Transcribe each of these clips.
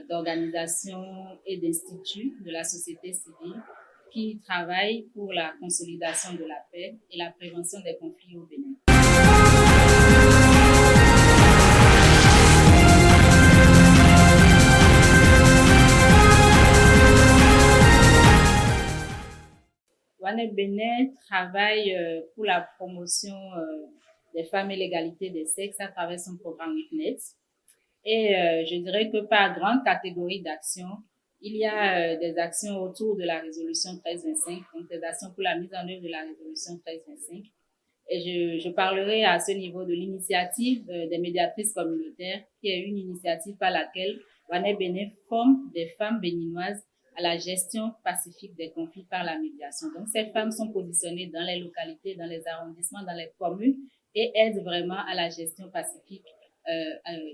d'organisations et d'instituts de la société civile qui travaillent pour la consolidation de la paix et la prévention des conflits au Bénin. WANEP Bénin travaille pour la promotion des femmes et l'égalité des sexes à travers son programme WIPNET. Et je dirais que par grande catégorie d'actions, il y a des actions autour de la résolution 1325, donc des actions pour la mise en œuvre de la résolution 1325. Et je parlerai à ce niveau de l'initiative des médiatrices communautaires, qui est une initiative par laquelle WANEP Bénin forme des femmes béninoises à la gestion pacifique des conflits par la médiation. Donc, ces femmes sont positionnées dans les localités, dans les arrondissements, dans les communes et aident vraiment à la gestion pacifique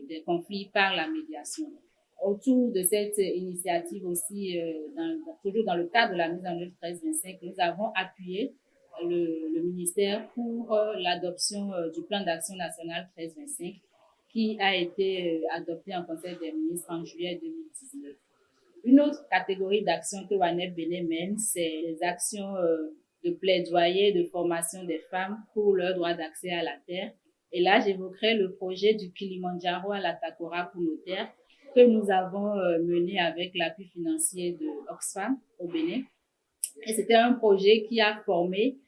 des conflits par la médiation. Autour de cette initiative aussi, toujours dans le cadre de la mise en œuvre 1325, nous avons appuyé le ministère pour l'adoption du plan d'action national 1325 qui a été adopté en Conseil des ministres en juillet 2019. Une autre catégorie d'actions que WANEP Bénin mène, c'est les actions de plaidoyer, de formation des femmes pour leur droit d'accès à la terre. Et là, j'évoquerai le projet du Kilimandjaro à la Takora pour nos terres que nous avons mené avec l'appui financier de Oxfam au Bénin. Et c'était un projet qui a formé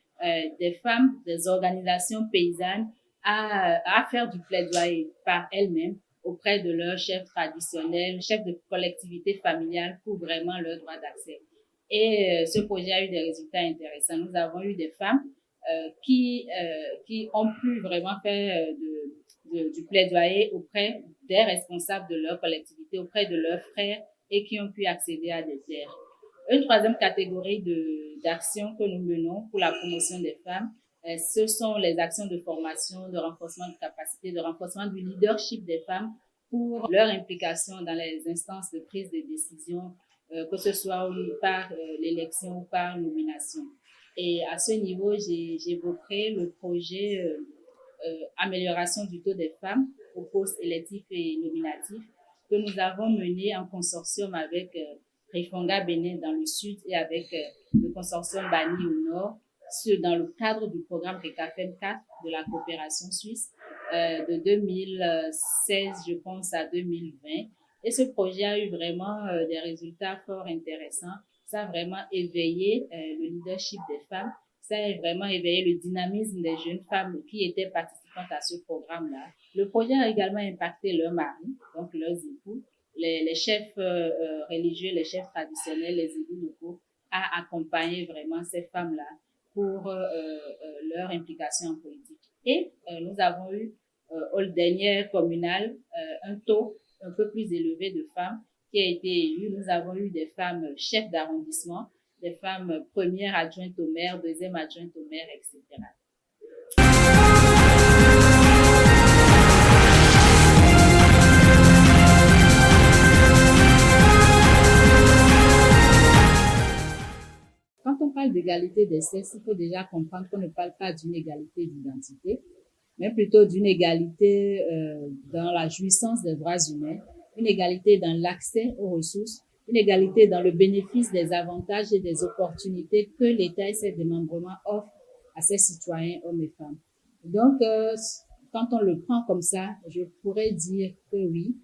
des femmes, des organisations paysannes à faire du plaidoyer par elles-mêmes auprès de leurs chefs traditionnels, chefs de collectivités familiales pour vraiment leur droit d'accès. Et ce projet a eu des résultats intéressants. Nous avons eu des femmes qui ont pu vraiment faire du plaidoyer auprès des responsables de leur collectivité, auprès de leurs frères et qui ont pu accéder à des terres. Une troisième catégorie d'actions que nous menons pour la promotion des femmes, ce sont les actions de formation, de renforcement de capacité, de renforcement du leadership des femmes pour leur implication dans les instances de prise de décision, que ce soit par l'élection ou par nomination. Et à ce niveau, j'évoquerai le projet amélioration du taux des femmes aux postes électifs et nominatifs que nous avons mené en consortium avec Rifonga Bénin dans le sud et avec le consortium Bani au nord, dans le cadre du programme RECAFEM 4 de la coopération suisse de 2016, je pense, à 2020. Et ce projet a eu vraiment des résultats fort intéressants. Ça a vraiment éveillé le leadership des femmes. Ça a vraiment éveillé le dynamisme des jeunes femmes qui étaient participantes à ce programme-là. Le projet a également impacté leurs maris, donc leurs époux, les chefs religieux, les chefs traditionnels, les élus locaux, à accompagner vraiment ces femmes-là pour leur implication en politique. Et nous avons eu aux dernières communales un taux un peu plus élevé de femmes qui a été élu. Nous avons eu des femmes chefs d'arrondissement, des femmes premières adjointes au maire, deuxième adjointes au maire, etc. Quand on parle d'égalité des sexes, il faut déjà comprendre qu'on ne parle pas d'une égalité d'identité, mais plutôt d'une égalité dans la jouissance des droits humains, une égalité dans l'accès aux ressources, une égalité dans le bénéfice des avantages et des opportunités que l'État et ses démembrements offrent à ses citoyens, hommes et femmes. Donc, quand on le prend comme ça, je pourrais dire que oui,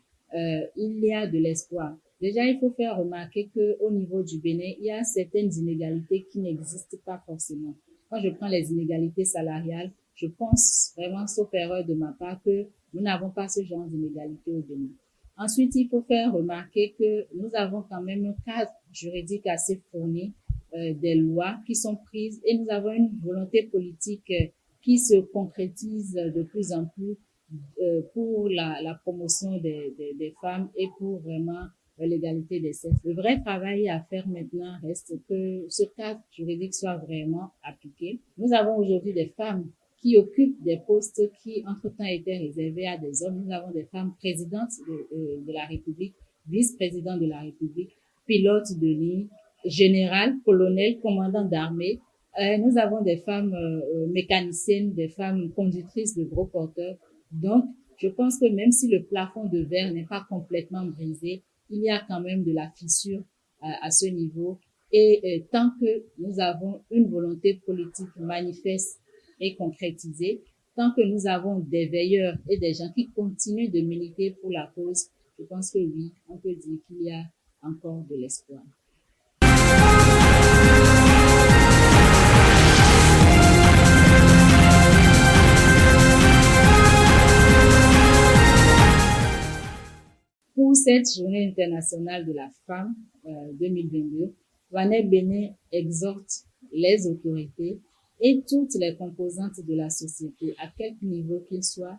il y a de l'espoir. Déjà, il faut faire remarquer qu'au niveau du Bénin, il y a certaines inégalités qui n'existent pas forcément. Quand je prends les inégalités salariales, je pense vraiment, sauf erreur de ma part, que nous n'avons pas ce genre d'inégalités au Bénin. Ensuite, il faut faire remarquer que nous avons quand même un cadre juridique assez fourni, des lois qui sont prises et nous avons une volonté politique qui se concrétise de plus en plus pour la promotion des femmes et pour vraiment l'égalité des sexes. Le vrai travail à faire maintenant reste que ce cadre juridique soit vraiment appliqué. Nous avons aujourd'hui des femmes qui occupent des postes qui, entre-temps, étaient réservés à des hommes. Nous avons des femmes présidentes de la République, vice-présidentes de la République, pilotes de ligne, générales, colonels, commandants d'armée. Nous avons des femmes mécaniciennes, des femmes conductrices de gros porteurs. Donc, je pense que même si le plafond de verre n'est pas complètement brisé, il y a quand même de la fissure à ce niveau. Et tant que nous avons une volonté politique manifeste et concrétisée, tant que nous avons des veilleurs et des gens qui continuent de militer pour la cause, je pense que oui, on peut dire qu'il y a encore de l'espoir. Pour cette journée internationale de la femme 2022, Wanel Bénin exhorte les autorités et toutes les composantes de la société, à quelque niveau qu'il soit,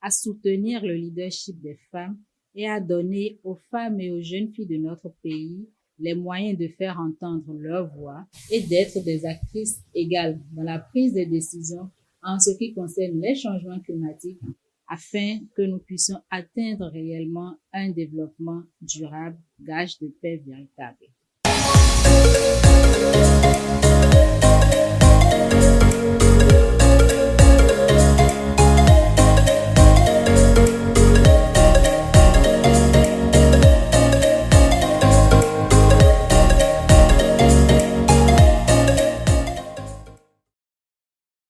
à soutenir le leadership des femmes et à donner aux femmes et aux jeunes filles de notre pays les moyens de faire entendre leur voix et d'être des actrices égales dans la prise de décision en ce qui concerne les changements climatiques, afin que nous puissions atteindre réellement un développement durable, gage de paix véritable.